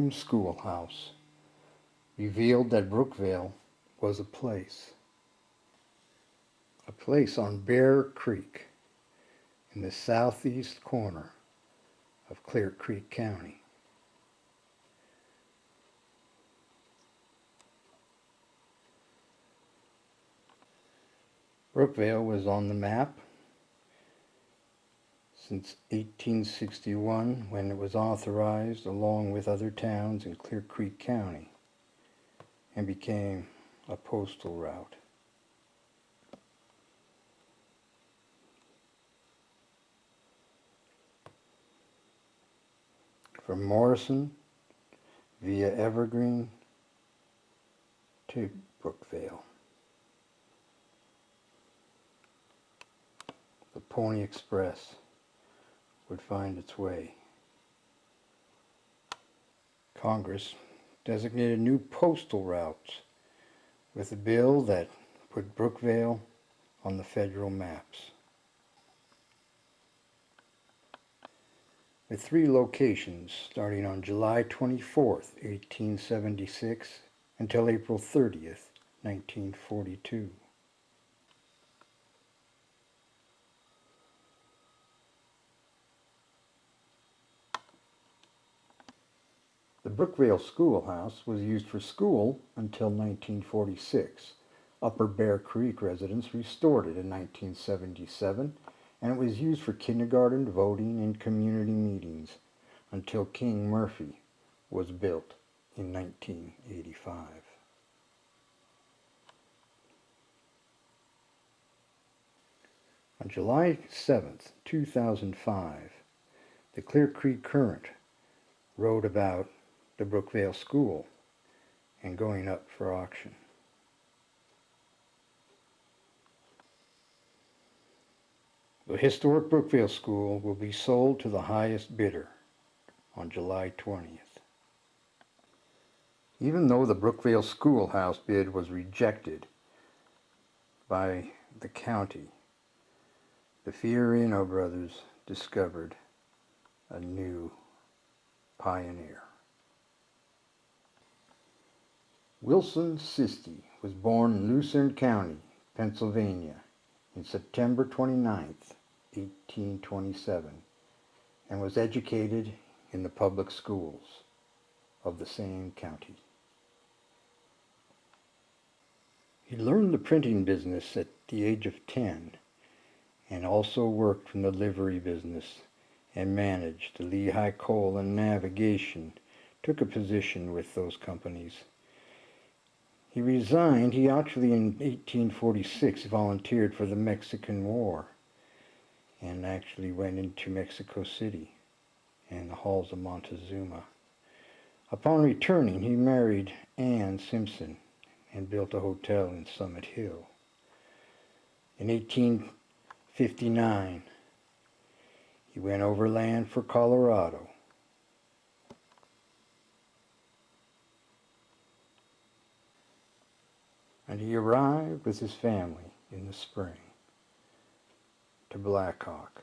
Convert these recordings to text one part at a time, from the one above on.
Fastfilm schoolhouse revealed that Brookvale was a place on Bear Creek in the southeast corner of Clear Creek County. Brookvale was on the map since 1861, when it was authorized along with other towns in Clear Creek County and became a postal route. From Morrison via Evergreen to Brookvale. The Pony Express would find its way. Congress designated new postal routes with a bill that put Brookvale on the federal maps. With 3 locations starting on July 24th, 1876 until April 30th, 1942. The Brookvale Schoolhouse was used for school until 1946. Upper Bear Creek residents restored it in 1977, and it was used for kindergarten, voting, and community meetings until King Murphy was built in 1985. On July 7th, 2005, the Clear Creek Current wrote about the Brookvale School and going up for auction. The historic Brookvale School will be sold to the highest bidder on July 20th. Even though the Brookvale Schoolhouse bid was rejected by the county, the Fiorino brothers discovered a new pioneer. W.E.SISTY was born in Lucerne County, Pennsylvania, on September 29, 1827, and was educated in the public schools of the same county. He learned the printing business at the age of 10 and also worked in the livery business and managed the Lehigh Coal and Navigation, took a position with those companies. He resigned. He actually in 1846 volunteered for the Mexican War and actually went into Mexico City and the halls of Montezuma. Upon returning, he married Anne Simpson and built a hotel in Summit Hill. In 1859, he went overland for Colorado. And he arrived with his family in the spring to Black Hawk.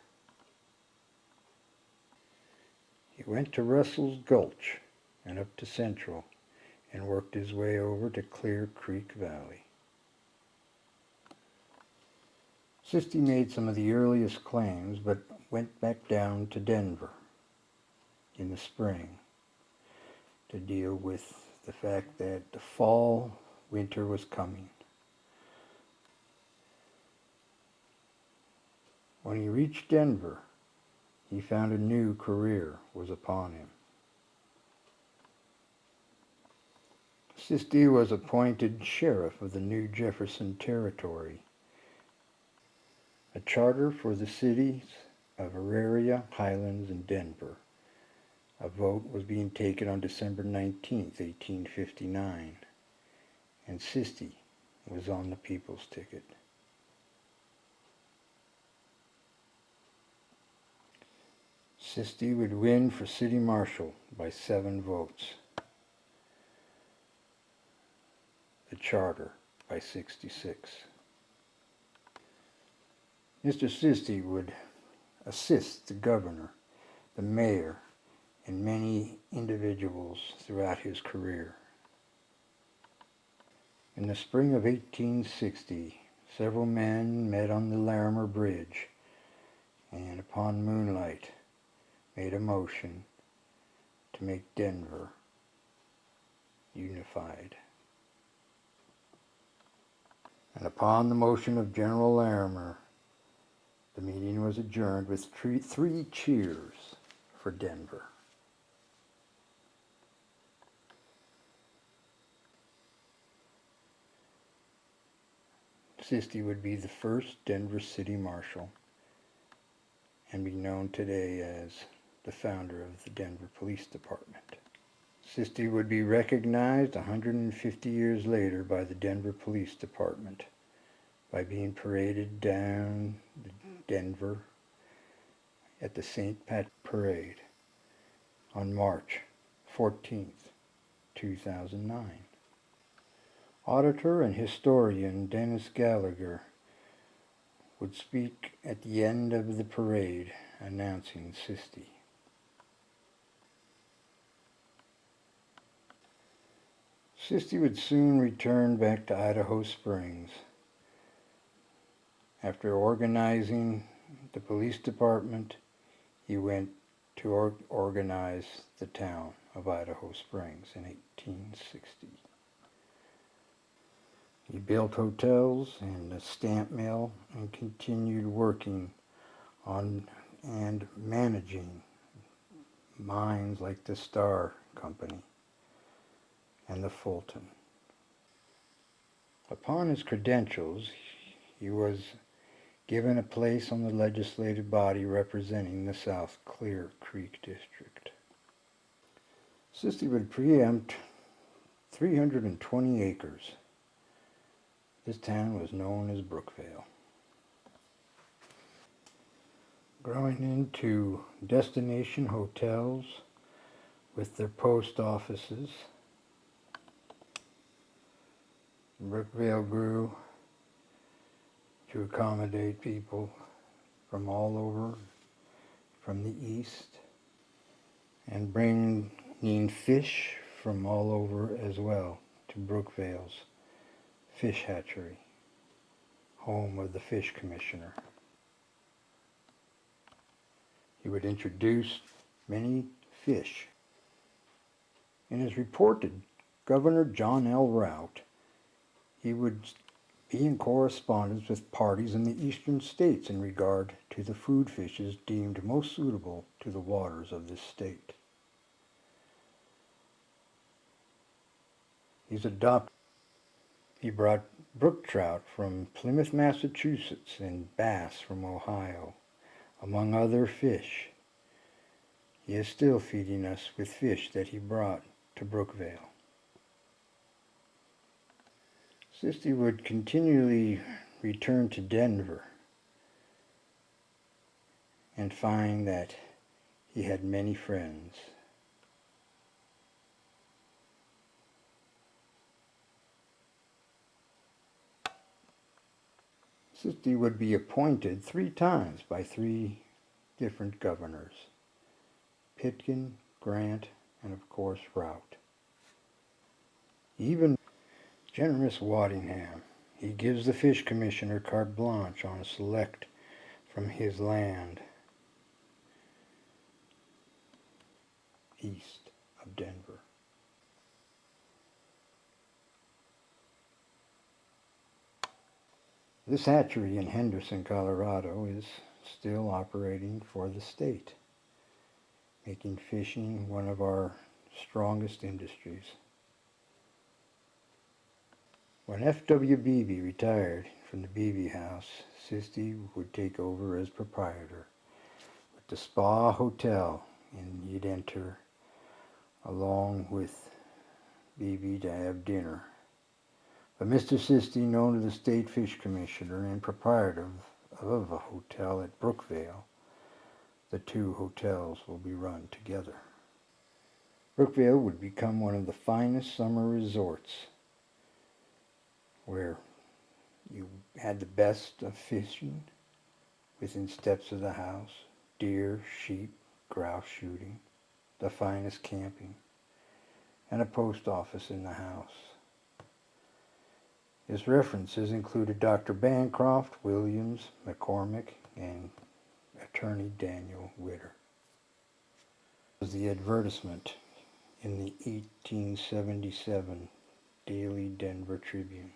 He went to Russell's Gulch and up to Central and worked his way over to Clear Creek Valley. SISTY made some of the earliest claims, but went back down to Denver in the spring to deal with the fact that the winter was coming. When he reached Denver, he found a new career was upon him. SISTY was appointed sheriff of the New Jefferson Territory, a charter for the cities of Auraria, Highlands, and Denver. A vote was being taken on December 19, 1859, and SISTY was on the people's ticket. SISTY would win for city marshal by 7 votes. The charter by 66. Mr. SISTY would assist the governor, the mayor, and many individuals throughout his career. In the spring of 1860, several men met on the Larimer Bridge and, upon moonlight, made a motion to make Denver unified. And upon the motion of General Larimer, the meeting was adjourned with three cheers for Denver. SISTY would be the first Denver City Marshal and be known today as the founder of the Denver Police Department. SISTY would be recognized 150 years later by the Denver Police Department by being paraded down Denver at the St. Pat Parade on March 14th, 2009. Auditor and historian Dennis Gallagher would speak at the end of the parade announcing SISTY. SISTY would soon return back to Idaho Springs. After organizing the police department, he went to organize the town of Idaho Springs in 1860. He built hotels and a stamp mill and continued working on and managing mines like the Star Company and the Fulton. Upon his credentials, he was given a place on the legislative body representing the South Clear Creek District. SISTY would preempt 320 acres. This town was known as Brookvale. Growing into destination hotels with their post offices, Brookvale grew to accommodate people from all over, from the east, and bringing fish from all over as well to Brookvale's fish hatchery, home of the fish commissioner. He would introduce many fish. In his report to Governor John L. Rout, he would be in correspondence with parties in the eastern states in regard to the food fishes deemed most suitable to the waters of this state. He brought brook trout from Plymouth, Massachusetts, and bass from Ohio, among other fish. He is still feeding us with fish that he brought to Brookvale. SISTY would continually return to Denver and find that he had many friends. SISTY would be appointed 3 times by 3 different governors: Pitkin, Grant, and of course Rout. Even generous Waddingham, he gives the fish commissioner carte blanche on a select from his land east of Denver. This hatchery in Henderson, Colorado is still operating for the state, making fishing one of our strongest industries. When F.W. Beebe retired from the Beebe House, SISTY would take over as proprietor with the Spa Hotel, and you'd enter along with Beebe to have dinner. But Mr. SISTY, known to the state fish commissioner and proprietor of a hotel at Brookvale, the 2 hotels will be run together. Brookvale would become one of the finest summer resorts, where you had the best of fishing within steps of the house, deer, sheep, grouse shooting. the finest camping, and a post office in the house. His references included Dr. Bancroft, Williams, McCormick, and attorney Daniel Witter. Was the advertisement in the 1877 Daily Denver Tribune.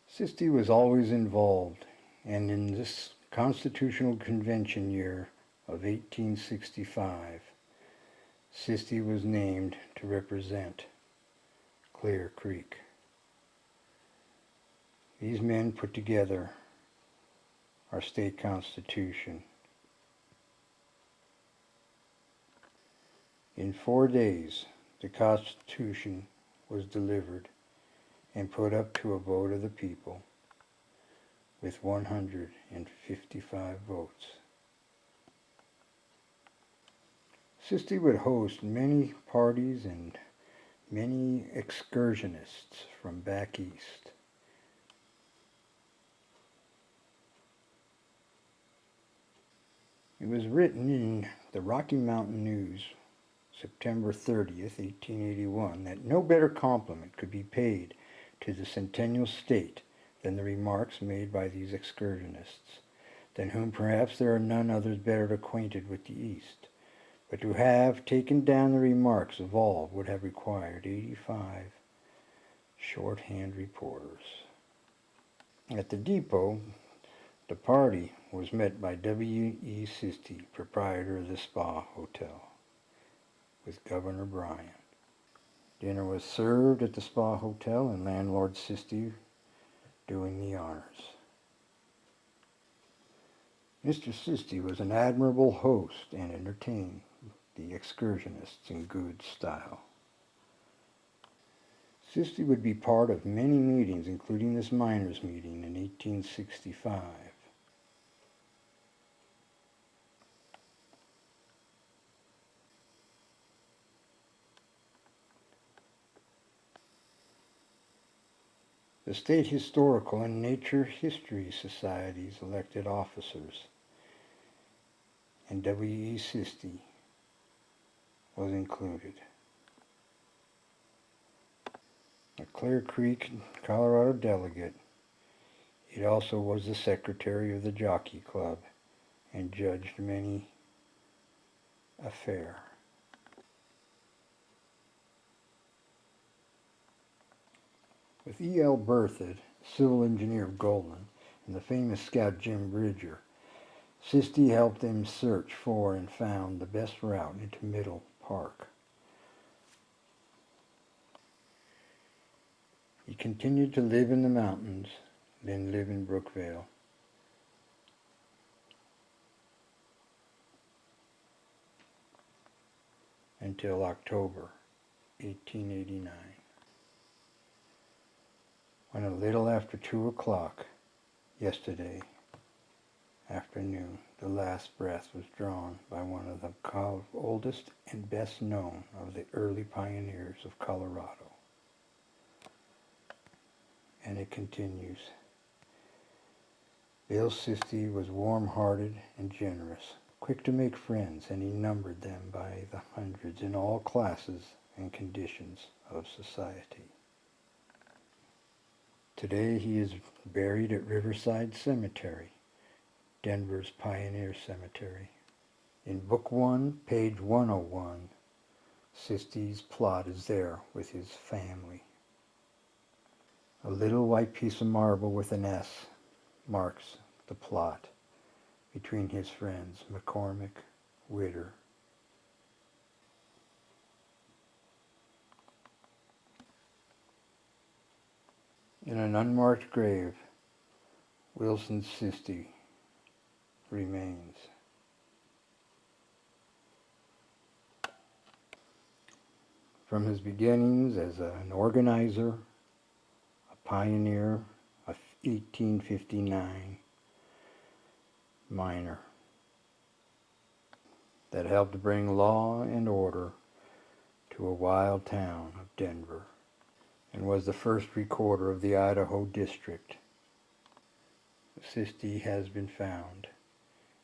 SISTY was always involved, and in this Constitutional Convention year of 1865, SISTY was named to represent Clear Creek. These men put together our state constitution. In 4 days, the Constitution was delivered and put up to a vote of the people with 155 votes. SISTY would host many parties and many excursionists from back east. It was written in the Rocky Mountain News, September 30th, 1881, that no better compliment could be paid to the Centennial State than the remarks made by these excursionists, than whom perhaps there are none others better acquainted with the East. But to have taken down the remarks of all would have required 85 shorthand reporters. At the depot, the party was met by W.E.SISTY, proprietor of the Spa Hotel, with Governor Bryan. Dinner was served at the Spa Hotel, and landlord SISTY doing the honors. Mr. SISTY was an admirable host and entertained the excursionists in good style. SISTY would be part of many meetings, including this miners' meeting in 1865. The State Historical and Nature History Societies elected officers, and W.E.SISTY was included. A Clear Creek, Colorado delegate, he also was the secretary of the Jockey Club and judged many a fair. With E.L. Berthoud, civil engineer of Golden, and the famous scout Jim Bridger, SISTY helped them search for and found the best route into Middle Park. He continued to live in the mountains, then live in Brookvale. Until October 1889. When a little after 2 o'clock yesterday afternoon, the last breath was drawn by one of the oldest and best known of the early pioneers of Colorado. And it continues. Bill SISTY was warm-hearted and generous, quick to make friends, and he numbered them by the hundreds in all classes and conditions of society. Today he is buried at Riverside Cemetery, Denver's Pioneer Cemetery. In Book 1, page 101, SISTY'S plot is there with his family. A little white piece of marble with an S marks the plot between his friends McCormick, Witter, in an unmarked grave, Wilson SISTY remains. From his beginnings as an organizer, a pioneer, a 1859 miner that helped bring law and order to a wild town of Denver, and was the first recorder of the Idaho district SISTY has been found,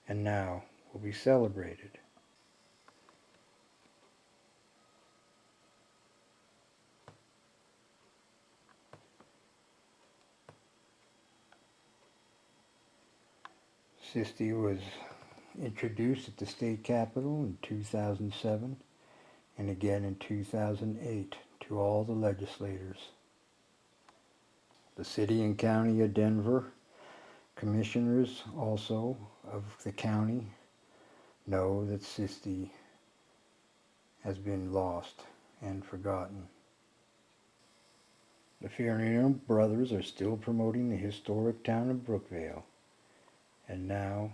and now will be celebrated. SISTY was introduced at the state capitol in 2007 and again in 2008 to all the legislators. The city and county of Denver commissioners also of the county know that SISTY has been lost and forgotten. The Fiorino brothers are still promoting the historic town of Brookvale, and now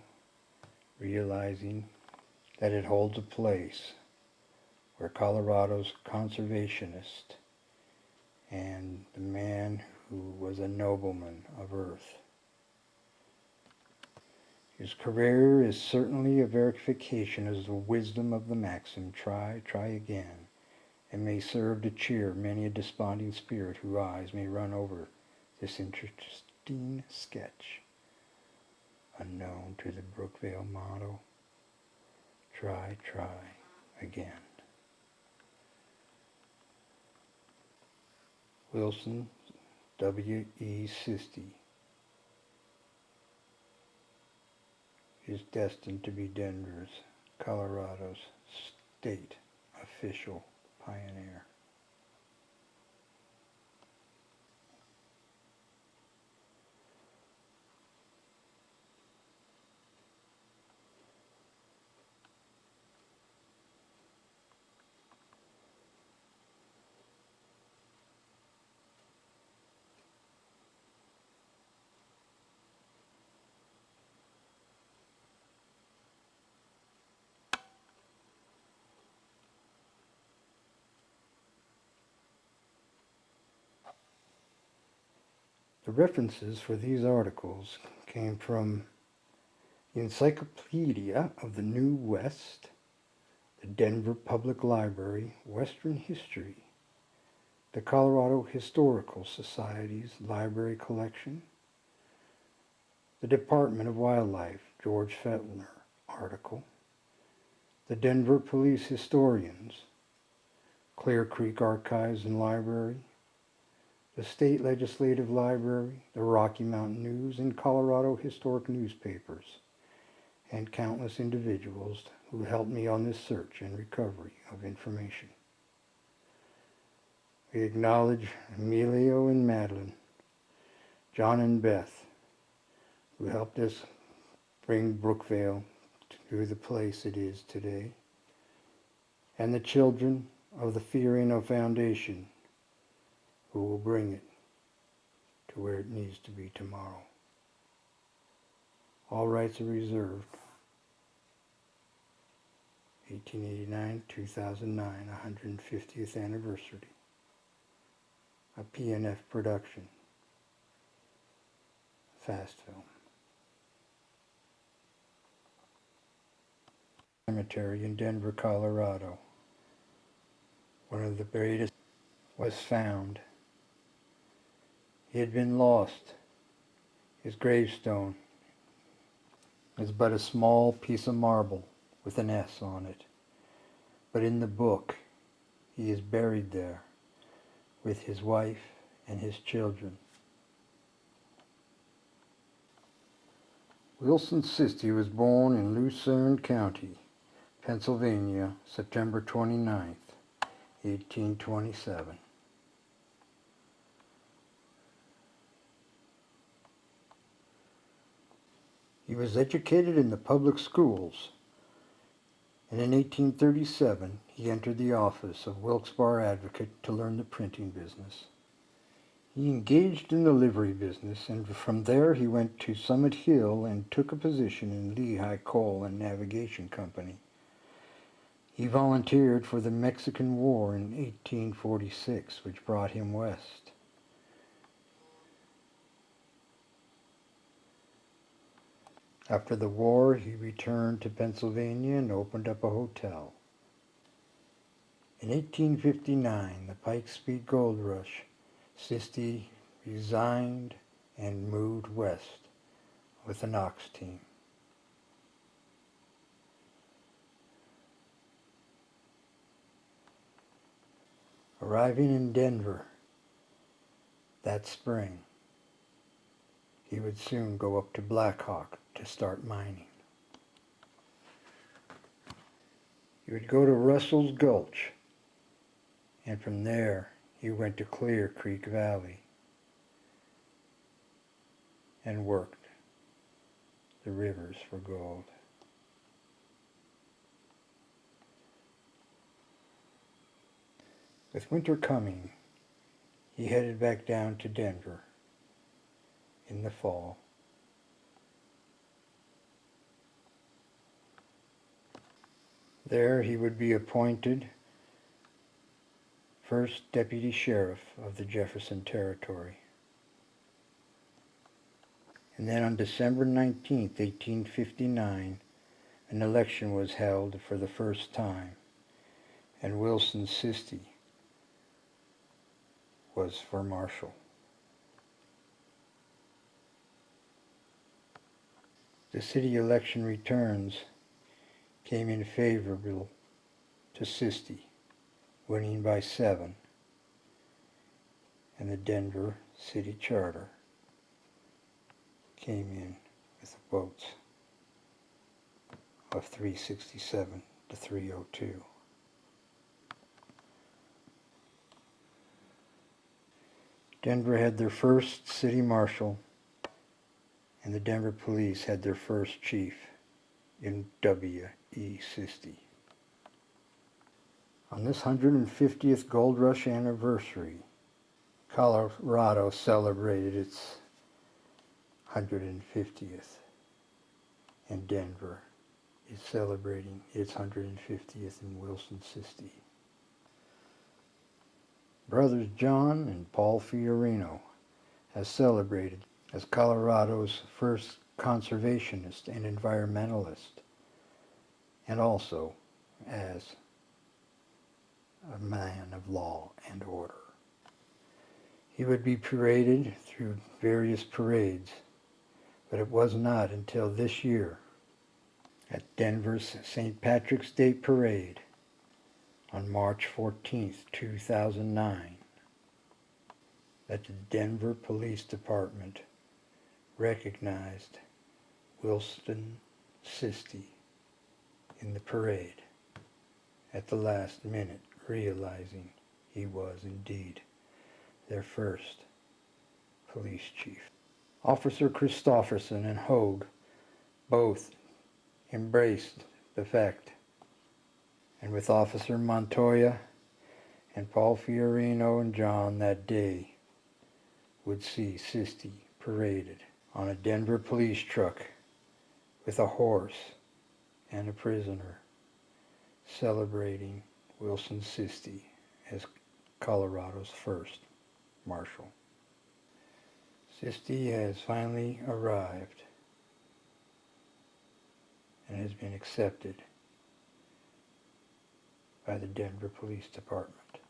realizing that it holds a place where Colorado's conservationist and the man who was a nobleman of earth. His career is certainly a verification of the wisdom of the maxim, try, try again, and may serve to cheer many a desponding spirit whose eyes may run over this interesting sketch. Unknown to the Brookvale motto, try, try again. Wilson W.E.SISTY is destined to be Denver's, Colorado's state official pioneer. The references for these articles came from the Encyclopedia of the New West, the Denver Public Library Western History, the Colorado Historical Society's library collection, the Department of Wildlife George Feltner article, the Denver Police Historians, Clear Creek Archives and Library, the State Legislative Library, the Rocky Mountain News, and Colorado Historic Newspapers, and countless individuals who helped me on this search and recovery of information. We acknowledge Emilio and Madeline, John and Beth, who helped us bring Brookvale to the place it is today, and the children of the Fiorino Foundation, who will bring it to where it needs to be tomorrow. All rights are reserved. 1889-2009, 150th anniversary. A PNF production. Fastfilm. Cemetery in Denver, Colorado. One of the greatest was found. He had been lost. His gravestone is but a small piece of marble with an S on it. But in the book, he is buried there with his wife and his children. Wilson SISTY was born in Lucerne County, Pennsylvania, September 29th, 1827. He was educated in the public schools, and in 1837 he entered the office of Wilkes-Barre Advocate to learn the printing business. He engaged in the livery business, and from there he went to Summit Hill and took a position in Lehigh Coal and Navigation Company. He volunteered for the Mexican War in 1846, which brought him west. After the war, he returned to Pennsylvania and opened up a hotel. In 1859, the Pikes Peak Gold Rush, SISTY resigned and moved west with the Knox team. Arriving in Denver that spring, he would soon go up to Blackhawk to start mining. He would go to Russell's Gulch, and from there he went to Clear Creek Valley and worked the rivers for gold. With winter coming, he headed back down to Denver in the fall. There he would be appointed first deputy sheriff of the Jefferson Territory. And then on December 19th, 1859, an election was held for the first time, and W.E.SISTY was for marshal. The city election returns came in favorable to SISTY, winning by 7, and the Denver City Charter came in with votes of 367 to 302. Denver had their first city marshal, and the Denver police had their first chief in W.E.SISTY. On this 150th Gold Rush anniversary, Colorado celebrated its 150th, and Denver is celebrating its 150th in W.E.SISTY. Brothers John and Paul Fiorino has celebrated as Colorado's first conservationist and environmentalist, and also as a man of law and order. He would be paraded through various parades, but it was not until this year at Denver's St. Patrick's Day Parade on March 14th, 2009, that the Denver Police Department recognized W.E.SISTY in the parade at the last minute, realizing he was indeed their first police chief. Officer Christofferson and Hogue both embraced the fact, and with Officer Montoya and Paul Fiorino and John that day would see SISTY paraded on a Denver police truck with a horse and a prisoner, celebrating W.E.SISTY as Colorado's first marshal. SISTY has finally arrived and has been accepted by the Denver Police Department.